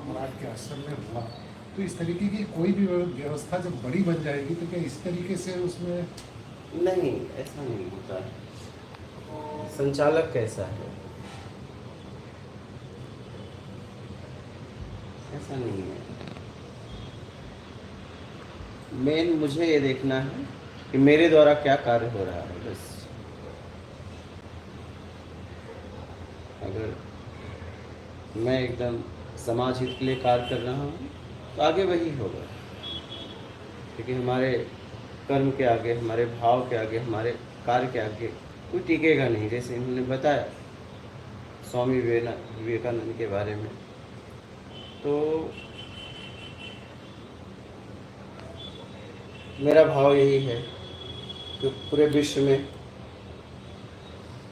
महाराज के आश्रम में हुआ, तो इस तरीके की कोई भी व्यवस्था जब बड़ी बन जाएगी तो क्या इस तरीके से उसमें? नहीं, ऐसा नहीं होता है। संचालक कैसा है, ऐसा नहीं है। मेन मुझे ये देखना है कि मेरे द्वारा क्या कार्य हो रहा है, बस। अगर मैं एकदम समाज हित के लिए कार्य कर रहा हूँ तो आगे वही होगा, क्योंकि हमारे कर्म के आगे, हमारे भाव के आगे, हमारे कार्य के आगे कोई टिकेगा नहीं। जैसे इन्होंने बताया स्वामी विवेकानंद के बारे में, तो मेरा भाव यही है कि पूरे विश्व में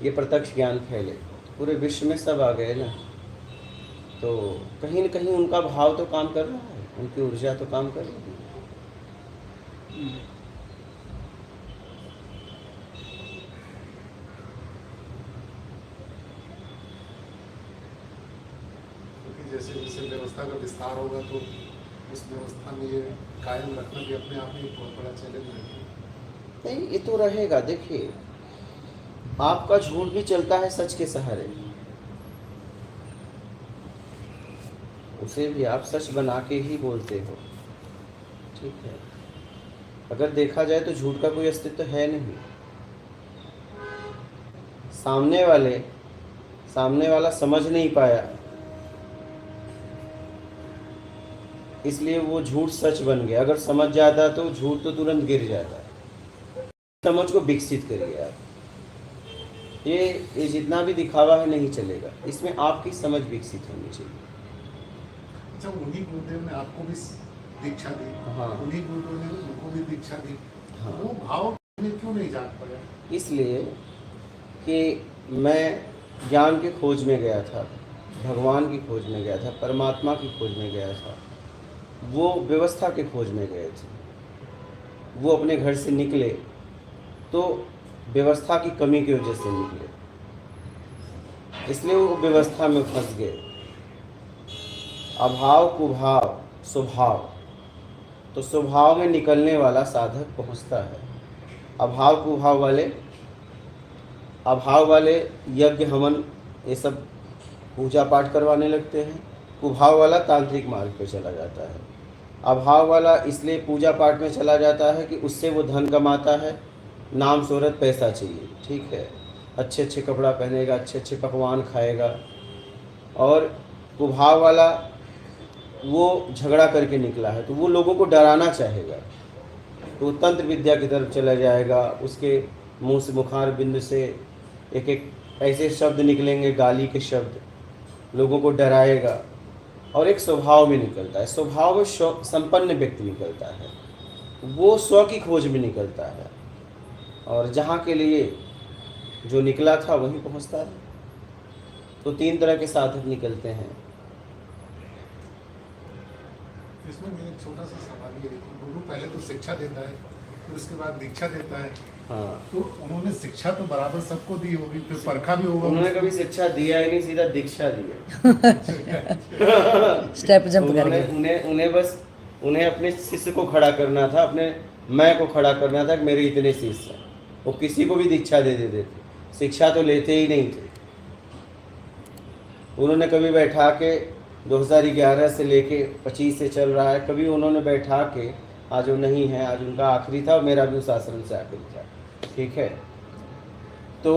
ये प्रत्यक्ष ज्ञान फैले। पूरे विश्व में सब आ गए ना, तो कहीं न कहीं उनका भाव तो काम कर रहा है, उनकी ऊर्जा तो काम कर रही है। जैसे जैसे व्यवस्था का विस्तार होगा तो उस व्यवस्था में ये कायम रखना भी अपने आप में एक बहुत बड़ा चैलेंज है। नहीं, ये तो रहेगा। देखिए, आपका झूठ भी चलता है सच के सहारे, उसे भी आप सच बना के ही बोलते हो, ठीक है। अगर देखा जाए तो झूठ का कोई अस्तित्व है नहीं। सामने वाला समझ नहीं पाया, इसलिए वो झूठ सच बन गया। अगर समझ जाता तो झूठ तो तुरंत गिर जाता। समझ को विकसित करिए आप। ये जितना भी दिखावा है नहीं चलेगा, इसमें आपकी समझ विकसित होनी चाहिए। अच्छा, उन्हीं गुरुदेव ने आपको भी दीक्षा दी। हाँ, उन्हीं गुरुदेव ने उनको भी दीक्षा दी। हाँ। वो भाव में क्यों नहीं जाग पाया? इसलिए कि मैं ज्ञान की खोज में गया था, भगवान की खोज में गया था, परमात्मा की खोज में गया था। वो व्यवस्था के खोज में गए थे। वो अपने घर से निकले तो व्यवस्था की कमी की वजह से निकले, इसलिए वो व्यवस्था में फंस गए। अभाव कुभाव स्वभाव, तो स्वभाव में निकलने वाला साधक पहुंचता है। अभाव वाले यज्ञ हवन ये सब पूजा पाठ करवाने लगते हैं। कुभाव वाला तांत्रिक मार्ग पे चला जाता है। अभाव वाला इसलिए पूजा पाठ में चला जाता है कि उससे वो धन कमाता है, नाम शोहरत पैसा चाहिए, ठीक है। अच्छे अच्छे कपड़ा पहनेगा, अच्छे अच्छे पकवान खाएगा। और कुभाव वाला वो झगड़ा करके निकला है, तो वो लोगों को डराना चाहेगा, तो वो तंत्र विद्या की तरफ चला जाएगा। उसके मुंह से मुखार बिंदु से एक एक ऐसे शब्द निकलेंगे, गाली के शब्द, लोगों को डराएगा। और एक स्वभाव में निकलता है, स्वभाव में संपन्न व्यक्ति निकलता है, वो स्व की खोज में निकलता है, और जहाँ के लिए जो निकला था वहीं पहुँचता है। तो 3 तरह के साधक निकलते हैं। इसमें मेरा एक छोटा सा सवाल ये है, गुरु पहले तो शिक्षा देता है, फिर उसके बाद दीक्षा देता है। हाँ, तो उन्होंने शिक्षा तो बराबर सबको दी होगी, फिर परखा भी होगा। उन्होंने कभी शिक्षा दिया ही नहीं, सीधा दीक्षा दिया। स्टेप जंप करके उन्हें अपने शिष्य को खड़ा करना था, अपने मैं को खड़ा करना था कि मेरे इतने शिष्य हैं। वो किसी को भी दीक्षा दे देते थे, शिक्षा तो लेते ही नहीं थे। उन्होंने कभी बैठा के 2011 से लेके 25 से चल रहा है, कभी उन्होंने बैठा के, आज वो नहीं है, आज उनका आखिरी था, मेरा भी उस आश्रम से आखिरी था, ठीक है। तो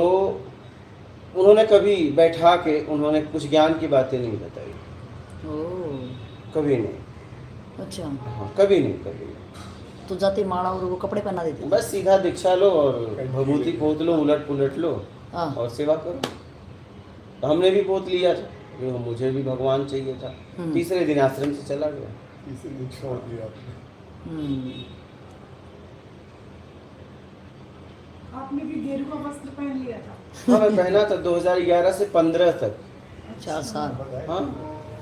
उन्होंने कभी बैठा के उन्होंने कुछ ज्ञान की बातें नहीं बताई, कभी नहीं। अच्छा, हाँ, कभी नहीं। तो जाते माला और वो कपड़े पहना देते, बस सीधा दीक्षा लो और भभूति पोत लो, उलट पुलट लो और सेवा करो। तो हमने भी पोत लिया था, मुझे भी भगवान चाहिए था। तीसरे दिन आश्रम से चला गया, तीसरे दिन छोड़ दिया आपने। आपने भी गेरुआ वस्त्र पहन लिया था? हाँ, मैं पहना था 2011 से 15 तक, 4 साल। हाँ।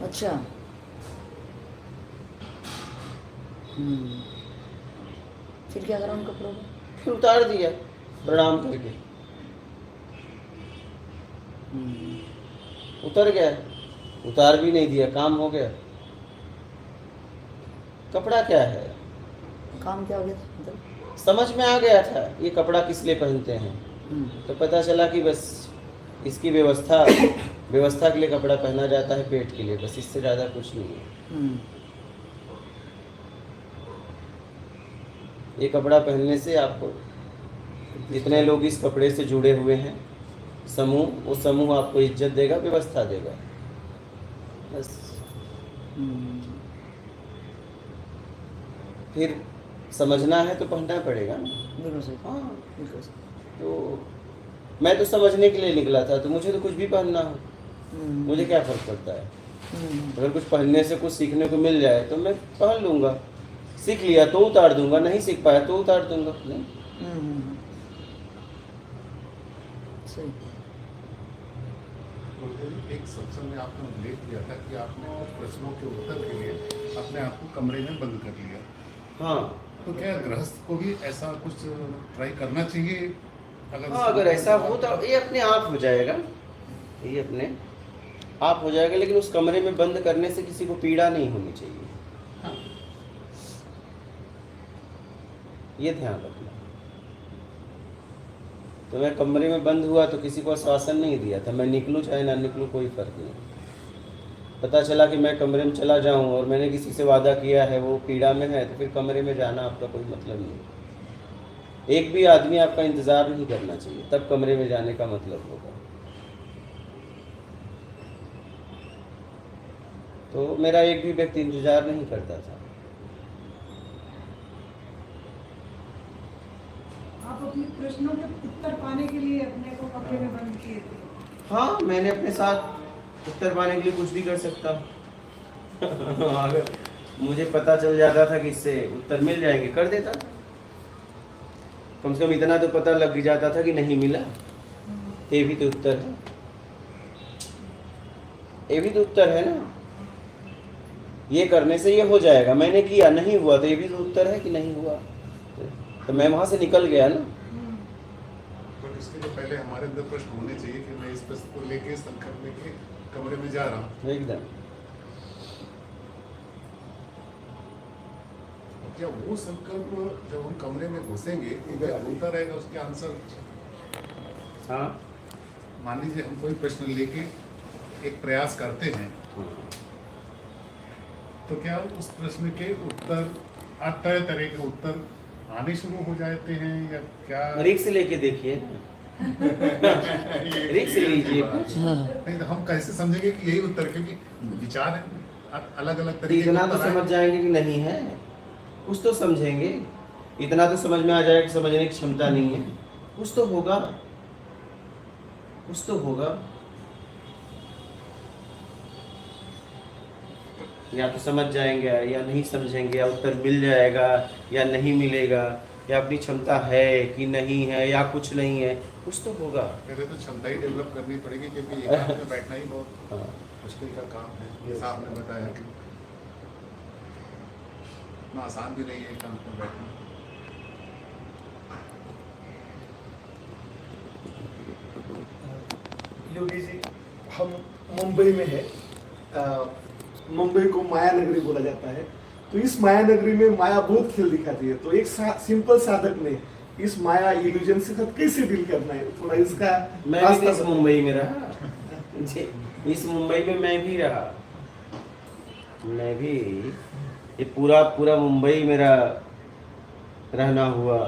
अच्छा। फिर क्या करा उन कपड़ों को? फिर उतार दिया प्रणाम करके, उतर गया। उतार भी नहीं दिया, काम हो गया। कपड़ा क्या है, काम क्या हो गया था मतलब? समझ में आ गया था ये कपड़ा किस लिए पहनते हैं। तो पता चला कि बस इसकी व्यवस्था के लिए कपड़ा पहना जाता है, पेट के लिए, बस इससे ज़्यादा कुछ नहीं है। हम्म, ये कपड़ा पहनने से आपको, जितने लोग इस कपड़े से जुड़े हुए हैं समूह, वो समूह आपको इज्जत देगा, व्यवस्था देगा, बस। हम्म, फिर समझना है तो पढ़ना पड़ेगा ना। बिल्कुल सही। हाँ, बिल्कुल सही। तो मैं तो समझने के लिए निकला था, तो मुझे तो कुछ भी पहनना हो, हम्म, मुझे क्या फ़र्क पड़ता है। हम्म, अगर कुछ पहनने से कुछ सीखने को मिल जाए तो मैं पहन लूँगा, सीख लिया तो उतार दूंगा, नहीं सीख पाया तो उतार दूंगा। नहीं, हम्म, सही। गुरुदेव जी, एक सत्संग में आपने उल्लेख किया था कि आपने कुछ प्रश्नों के उत्तर के लिए अपने आप को कमरे में बंद कर लिया। हाँ तो क्या गृहस्थ को भी ऐसा कुछ ट्राई करना चाहिए? हाँ, अगर ऐसा हो तो ये अपने आप हो जाएगा, ये अपने आप हो जाएगा, लेकिन उस कमरे में बंद करने से किसी को पीड़ा नहीं होनी चाहिए। हाँ। ये ध्यान रखना। तो मैं कमरे में बंद हुआ तो किसी को आश्वासन नहीं दिया था, मैं निकलूँ चाहे ना निकलूँ कोई फर्क नहीं। पता चला कि मैं कमरे में चला जाऊं और मैंने किसी से वादा किया है, वो पीड़ा में है, तो फिर कमरे में जाना आपका कोई मतलब नहीं। एक भी आदमी आपका इंतज़ार नहीं करना चाहिए, तब कमरे में जाने का मतलब होगा। तो मेरा एक भी व्यक्ति इंतजार नहीं करता था। आप अपने प्रश्नों के उत्तर पाने के लिए अपने को कमरे में बंद किए थे। हाँ, मैंने अपने साथ उत्तर पाने के लिए कुछ भी कर सकता हूँ। अगर मुझे पता चल जाता था कि इससे उत्तर मिल जाएंगे, कर देता था। कम से कम इतना तो पता लग ही जाता था कि नहीं मिला, ये भी तो उत्तर है, ये भी तो उत्तर है ना। ये करने से ये हो जाएगा, मैंने किया नहीं हुआ, तो ये भी तो उत्तर है कि नहीं हुआ, तो मैं वहां से निकल गया ना। बट इसके लिए पहले हमारे अंदर प्रश्न होने चाहिए कि मैं इस प्रश्न को लेके, संकल्प लेके कमरे में जा रहा हूँ। एकदम। क्या वो संकल्प जब हम कमरे में घुसेंगे तो क्या होता रहेगा उसके आंसर? हाँ, मान लीजिए हम कोई प्रश्न लेके एक प्रयास करते हैं, तो क्या उस प्रश्न के उत्तर तरह तरह के उत्तर आने शुरू हो जाते हैं या क्या? रिक्स लेके देखिए, रिक्स लीजिए कुछ। नहीं तो हम कैसे समझेंगे कि यही उत्तर, क्योंकि विचार है अलग अलग तरीके के इतना तो उत्तर आए। समझ जाएंगे कि नहीं है, कुछ तो समझेंगे। इतना तो समझ में आ जाएगा कि समझने की क्षमता नहीं है, कुछ तो होगा, कुछ तो होगा। या तो समझ जाएंगे या नहीं समझेंगे, या उत्तर मिल जाएगा या नहीं मिलेगा, या अपनी क्षमता है कि नहीं है या कुछ नहीं है, कुछ तो होगा। पहले तो क्षमता ही डेवलप करनी पड़ेगी, क्योंकि एकांत में बैठना ही बहुत हाँ, मुश्किल का काम है। जैसा आपने बताया कि इतना आसान भी नहीं है एकांत में बैठना। योगी जी, हम मुंबई में है। मुंबई को माया नगरी बोला जाता है। तो इस माया नगरी में माया बहुत खेल दिखाती है। तो एक सिंपल साधक ने इस माया इल्यूजन से साथ कैसे डील करना है, थोड़ा इसका मैं भी तो इस मुंबई में रहा जी, इस मुंबई में मैं भी रहा, मैं भी, ये पूरा मुंबई मेरा रहना हुआ,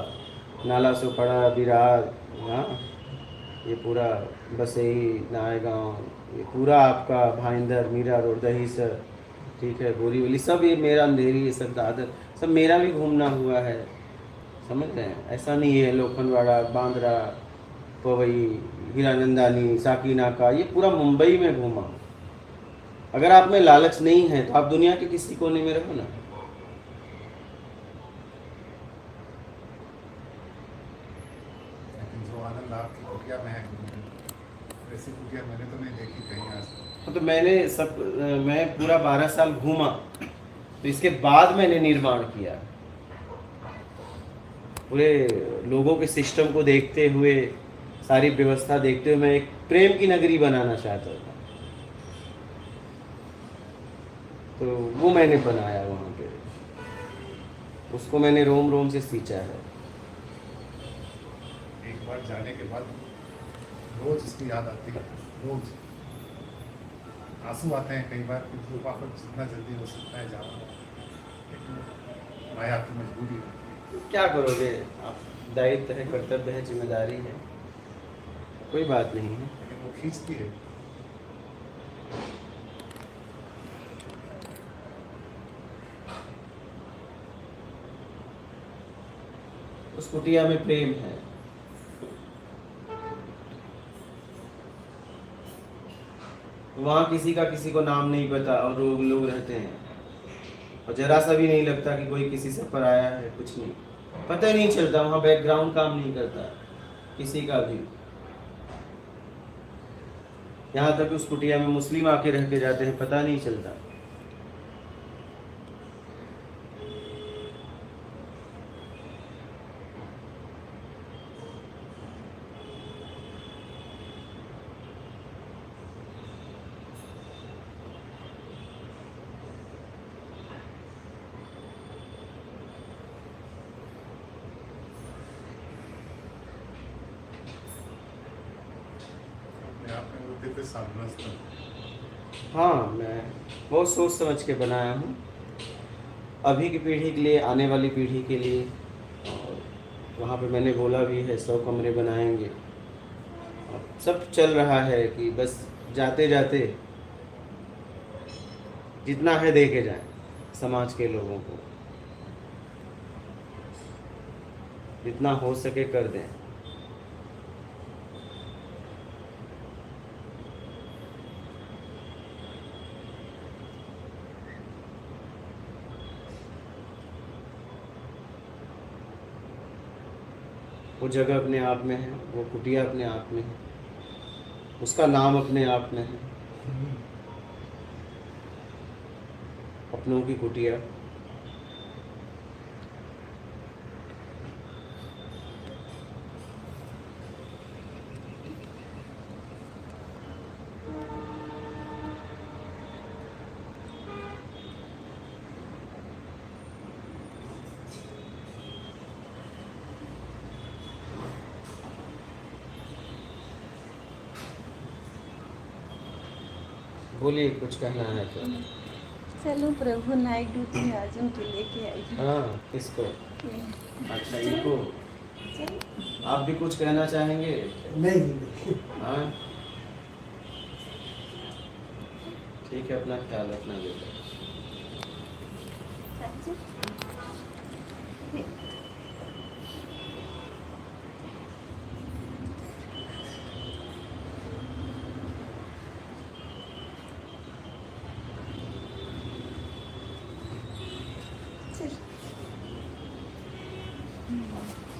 नाला सोपड़ा, विरार, हाँ, ये पूरा बसई, नायगांव, ये पूरा आपका भाईंदर, मीरा रोड, दहीसर, ठीक है, बोरीवली, सब ये मेरा, अंधेरी, ये सब दादर, सब मेरा भी घूमना हुआ है, समझ रहे हैं। ऐसा नहीं है लोखंडवाड़ा, बांद्रा, पवई, हीरानंदानी, साकीनाका, ये पूरा मुंबई में घूमा। अगर आप में लालच नहीं है तो आप दुनिया के किसी कोने में रहो ना। लेकिन जो आनंद आपकी कुटिया में है, ऐसी कुटिया मैंने तो नहीं देखी कहीं आज तक। तो मैं पूरा 12 साल घूमा, तो इसके बाद मैंने निर्माण किया, पूरे लोगों के सिस्टम को देखते हुए, सारी व्यवस्था देखते हुए मैं एक प्रेम की नगरी बनाना चाहता था, तो वो मैंने बनाया वहाँ पे। उसको मैंने रोम रोम से सींचा है। एक बार जाने के बाद रोज इसकी याद आती है, रोज आंसू आते हैं कई बार कि वापस जितना जल्दी हो सकता है जाना, लेकिन माया की मजबूरी है। क्या करोगे आप, दायित्व है, कर्तव्य है, जिम्मेदारी है, कोई बात नहीं है। लेकिन वो खींचती है। उस कुटिया में प्रेम है। वहाँ किसी का किसी को नाम नहीं पता और लोग रहते हैं, और जरा सा भी नहीं लगता कि कोई किसी से पराया है, कुछ नहीं, पता ही नहीं चलता। वहाँ बैकग्राउंड काम नहीं करता किसी का भी। यहाँ तक उस कुटिया में मुस्लिम आके रह के जाते हैं, पता नहीं चलता। अपने आप में वो दिव्य सामरस्य है। हाँ, मैं बहुत सोच समझ के बनाया हूँ, अभी की पीढ़ी के लिए, आने वाली पीढ़ी के लिए। और वहाँ पे मैंने बोला भी है 100 कमरे बनाएंगे। और सब चल रहा है कि बस जाते जाते जितना है दे के जाएं समाज के लोगों को, जितना हो सके कर दें। वो जगह अपने आप में है, वो कुटिया अपने आप में है, उसका नाम अपने आप में है, अपनों की कुटिया। बोलिए, कुछ कहना है तो। चलो प्रभु नाइट ड्यूटी में आज उनको लेके आई हूँ। हाँ, किसको? अच्छा, इनको। आप भी कुछ कहना चाहेंगे? नहीं। हाँ, ठीक है, अपना ख्याल रखना बेटा। चाची,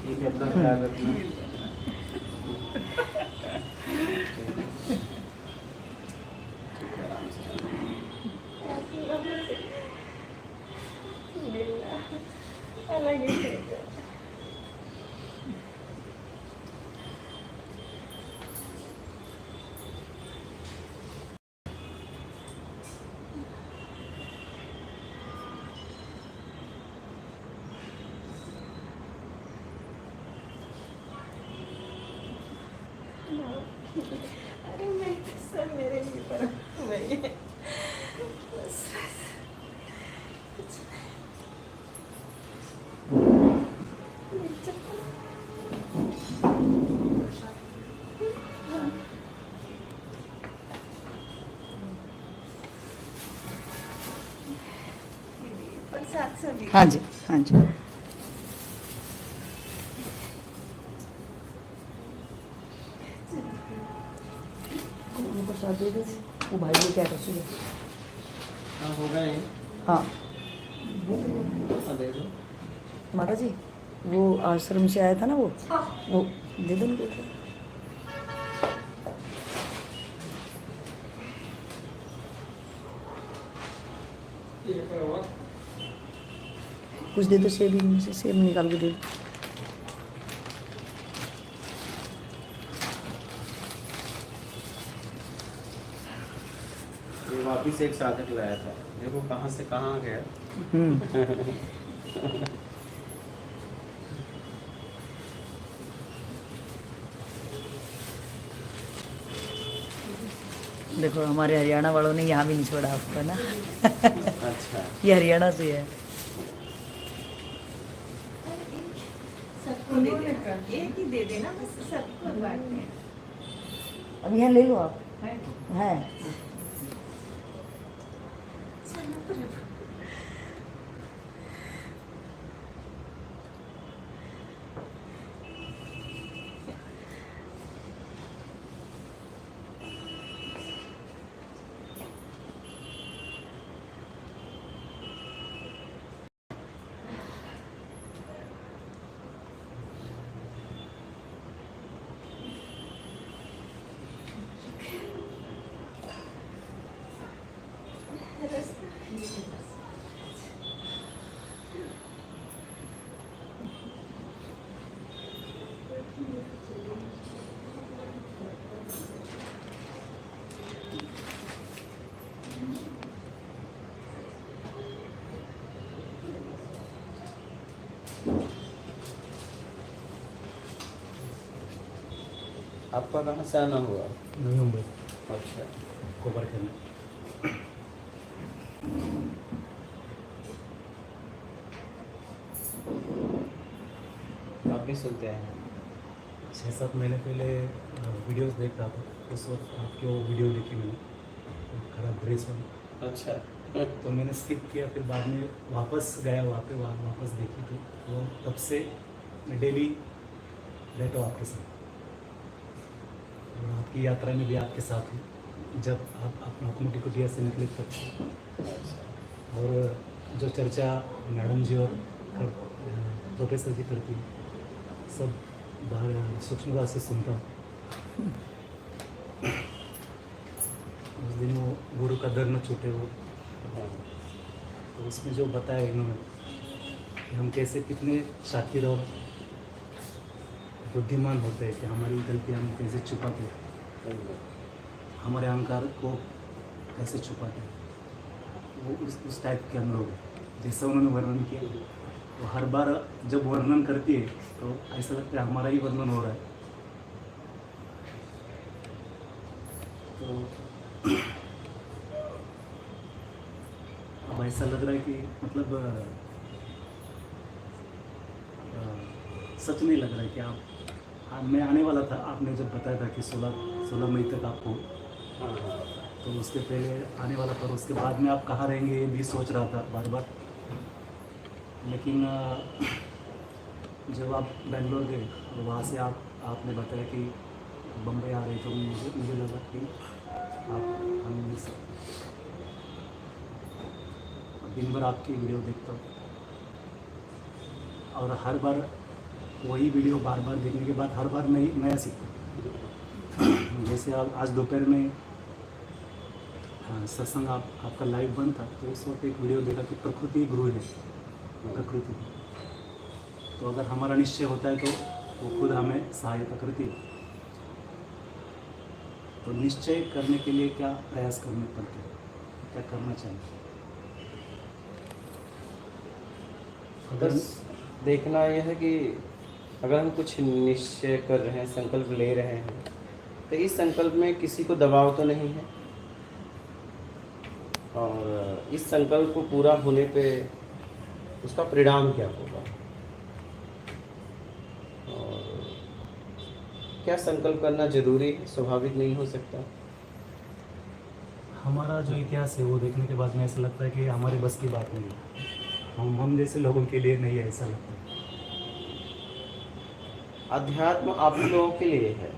ठीक है, अपना ख्याल रखना। अलग ही अरे मैं सब मेरे लिए पर वही है बस प्रसाद सभी हाँ जी, हाँ जी। प्रसाद दे दो, वो भाई ने क्या रसोई। हाँ, हो गए। हाँ हाँ, दे दो। माता जी, वो आश्रम से आया था ना, वो दे दो उनको। कुछ दे दो, सेब इनमें से सेब निकाल के दे दो। ये वापिस एक साधक लाया था, देखो कहाँ से कहाँ गया। देखो हमारे हरियाणा वालों ने यहाँ भी नहीं छोड़ा आपको ना। अच्छा, ये हरियाणा से है। सबको दे देना, एक ही दे देना बस, सबको बांटने। अब यहाँ ले लो आप। है आपका कहाँ से आना हुआ? नवी मुंबई अच्छा, कोपर खेलने। आप भी सुनते हैं? 6-7 महीने पहले वीडियोस देख रहा था, उस वक्त आपकी वो वीडियो देखी मैंने, खराब ड्रेस वाली। अच्छा, तो मैंने स्किप किया, फिर बाद में वापस गया वहाँ पे, वापस देखी थी। तो तब से मैं डेली रहता हूँ आपके साथ, और आपकी यात्रा में भी आपके साथ हूँ, जब आप अपनी कुटिया से निकले तब। और जो चर्चा मैडम जी और प्रोफेसर जी करती हैं, सब बाहर सूक्ष्मता से सुनता हूँ। उस दिन वो गुरु का दर न छूटे वो, तो उसमें जो बताया इन्होंने कि हम कैसे कितने शातिर और बुद्धिमान होते हैं, कि हमारी गलतियाँ हम कैसे छुपाते हैं, हमारे अहंकार को कैसे छुपाते हैं, वो उस टाइप के हम लोग जैसा उन्होंने वर्णन किया। तो हर बार जब वर्णन करती है तो ऐसा लगता है हमारा ही वर्णन हो रहा है। तो अब ऐसा लग रहा है कि मतलब सच नहीं लग रहा है कि आप मैं आने वाला था। आपने जब बताया था कि 16 मई तक आपको, तो उसके पहले आने वाला था, और उसके बाद में आप कहाँ रहेंगे ये भी सोच रहा था बार बार। लेकिन जब आप बेंगलोर गए तो वहाँ से आपने बताया कि बम्बई आ रहे, तो मुझे लगा कि आप हम मिल सकते। दिन भर आपकी वीडियो देखता हूँ, और हर बार वही वीडियो बार बार देखने के बाद हर बार नया सीखता हूँ। जैसे आज दोपहर में सत्संग आपका लाइव बंद था, तो उस वक्त एक वीडियो देखा कि प्रकृति गुरु है, प्रकृति। तो अगर हमारा निश्चय होता है तो वो खुद हमें सहायता करती है। तो निश्चय करने के लिए क्या प्रयास करने पड़ते हैं, क्या करना चाहिए? बस देखना यह है कि अगर हम कुछ निश्चय कर रहे हैं, संकल्प ले रहे हैं, तो इस संकल्प में किसी को दबाव तो नहीं है, और इस संकल्प को पूरा होने पे उसका परिणाम क्या होगा, और क्या संकल्प करना जरूरी है, स्वाभाविक नहीं हो सकता। हमारा जो इतिहास है वो देखने के बाद में ऐसा लगता है कि हमारे बस की बात नहीं है, हम जैसे लोगों के लिए नहीं है, ऐसा लगता है। अध्यात्म आप ही लोगों के लिए है,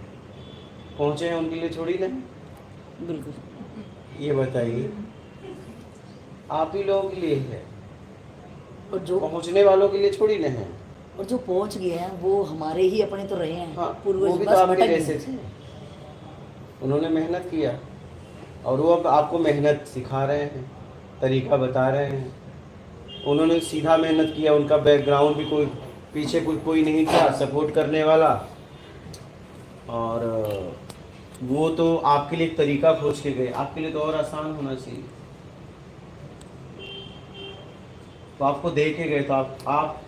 पहुँचे हैं उनके लिए थोड़ी नहीं। बिल्कुल। ये बताइए, आप ही लोगों के लिए है, और जो पहुँचने वालों के लिए थोड़ी नहीं है। और जो पहुंच गए हैं वो हमारे ही अपने तो रहे हैं। हाँ, पूर्वज वो भी तो बस आपके भटक गए। जैसे थे, उन्होंने मेहनत किया, और वो अब आपको मेहनत सिखा रहे हैं, तरीका बता रहे हैं। उन्होंने सीधा मेहनत किया, उनका बैकग्राउंड भी कोई पीछे कोई नहीं था सपोर्ट करने वाला, और वो तो आपके लिए एक तरीका खोज के गए। आपके लिए तो और आसान होना चाहिए, तो आपको दे के गए, तो आप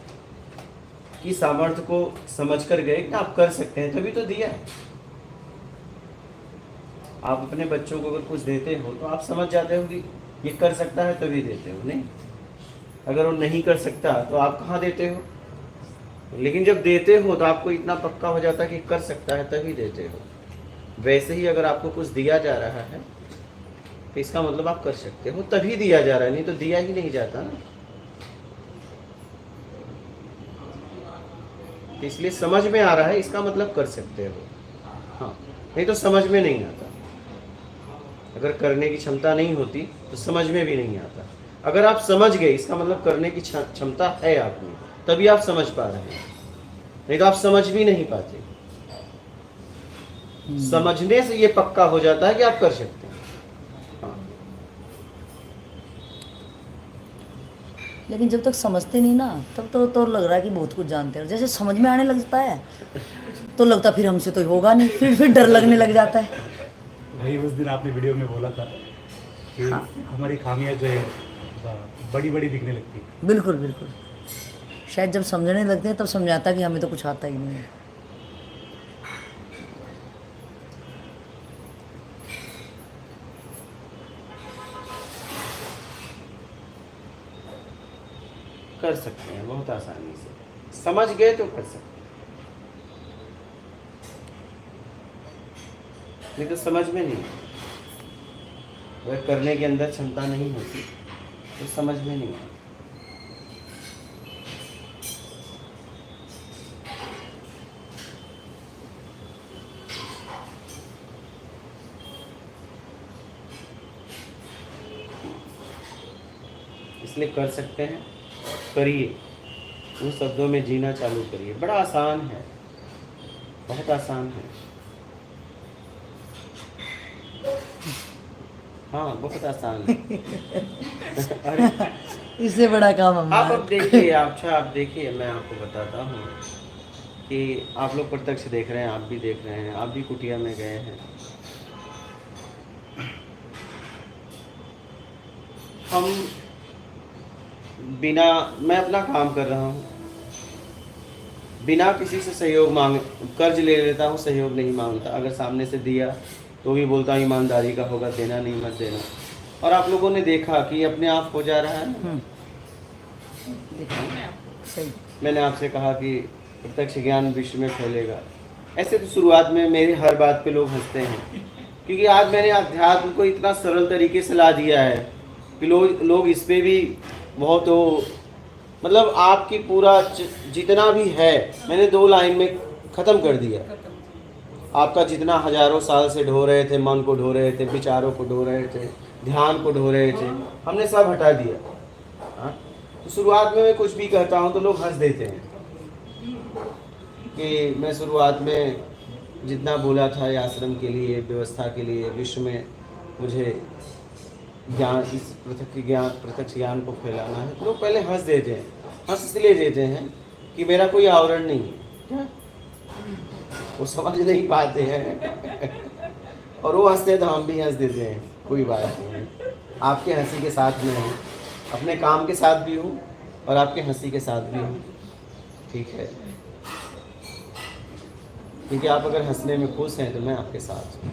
की सामर्थ्य को समझ कर गए कि आप कर सकते हैं, तभी तो दिया। आप अपने बच्चों को अगर कुछ देते हो तो आप समझ जाते हो कि ये कर सकता है तभी देते हो, नहीं अगर वो नहीं कर सकता तो आप कहाँ देते हो। लेकिन जब देते हो तो आपको इतना पक्का हो जाता है कि कर सकता है तभी देते हो। वैसे ही अगर आपको कुछ दिया जा रहा है तो इसका मतलब आप कर सकते हो तभी दिया जा रहा है, नहीं तो दिया ही नहीं जाता ना। तो इसलिए समझ में आ रहा है इसका मतलब कर सकते हो, हाँ नहीं तो समझ में नहीं आता। अगर करने की क्षमता नहीं होती तो समझ में भी नहीं आता। अगर आप समझ गए इसका मतलब करने की क्षमता है आप में, तभी आप समझ पा रहे हैं, नहीं तो आप समझ भी नहीं पाते। समझने से ये पक्का हो जाता है कि आप कर सकते हैं। हाँ। लेकिन जब तक समझते नहीं ना तब तो लग रहा है कि बहुत कुछ जानते हैं। जैसे समझ में आने लगता है तो लगता फिर हमसे तो होगा नहीं, फिर डर लगने लग जाता है। भाई उस दिन आपने वीडियो में बोला था कि हाँ। हमारी खामियां जो है बड़ी बड़ी दिखने लगती है। बिल्कुल बिल्कुल, शायद जब समझने लगते हैं तब समझाता कि हमें तो कुछ आता ही नहीं है। कर सकते हैं बहुत आसानी से, समझ गए तो कर सकते हैं, नहीं तो समझ में नहीं। अगर करने के अंदर क्षमता नहीं होती तो समझ में नहीं आता। इसलिए कर सकते हैं, करिए, उन शब्दों में जीना चालू करिए। बड़ा आसान है, बहुत आसान है। हाँ बहुत आसान है। अरे इससे बड़ा काम हम आप अब देखिए, आप देखिए, मैं आपको बताता हूँ कि आप लोग प्रत्यक्ष देख रहे हैं, आप भी देख रहे हैं, आप भी कुटिया में गए हैं। हम बिना, मैं अपना काम कर रहा हूँ, बिना किसी से सहयोग मांगे कर्ज ले लेता हूँ, सहयोग नहीं मांगता। अगर सामने से दिया तो भी बोलता हूँ ईमानदारी का होगा, देना नहीं मत देना। और आप लोगों ने देखा कि अपने आप हो जा रहा है ना। सही। मैंने आपसे कहा कि प्रत्यक्ष ज्ञान विश्व में फैलेगा। ऐसे तो शुरुआत में मेरे हर बात पे लोग हंसते हैं, क्योंकि आज मैंने अध्यात्म को इतना सरल तरीके से ला दिया है कि लोग इस पे भी बहुत हो, मतलब आपकी पूरा जितना भी है मैंने 2 लाइन में ख़त्म कर दिया। आपका जितना हजारों साल से ढो रहे थे, मन को ढो रहे थे, विचारों को ढो रहे थे, ध्यान को ढो रहे थे, हमने सब हटा दिया। हाँ? तो शुरुआत में मैं कुछ भी कहता हूँ तो लोग हंस देते हैं कि मैं शुरुआत में जितना बोला था ये आश्रम के लिए, व्यवस्था के लिए, विश्व में मुझे ज्ञान, इस प्रत्यक्ष ज्ञान को फैलाना है, तो लोग पहले हंस देते हैं। हंस इसलिए देते हैं कि मेरा कोई आवरण नहीं है, क्या वो समझ नहीं पाते हैं। और वो हंसते हैं तो हम भी हंस देते हैं, कोई बात नहीं। आपके हंसी के साथ में हूँ, अपने काम के साथ भी हूँ और आपके हंसी के साथ भी हूँ, ठीक है। क्योंकि आप अगर हंसने में खुश हैं तो मैं आपके साथ हूँ।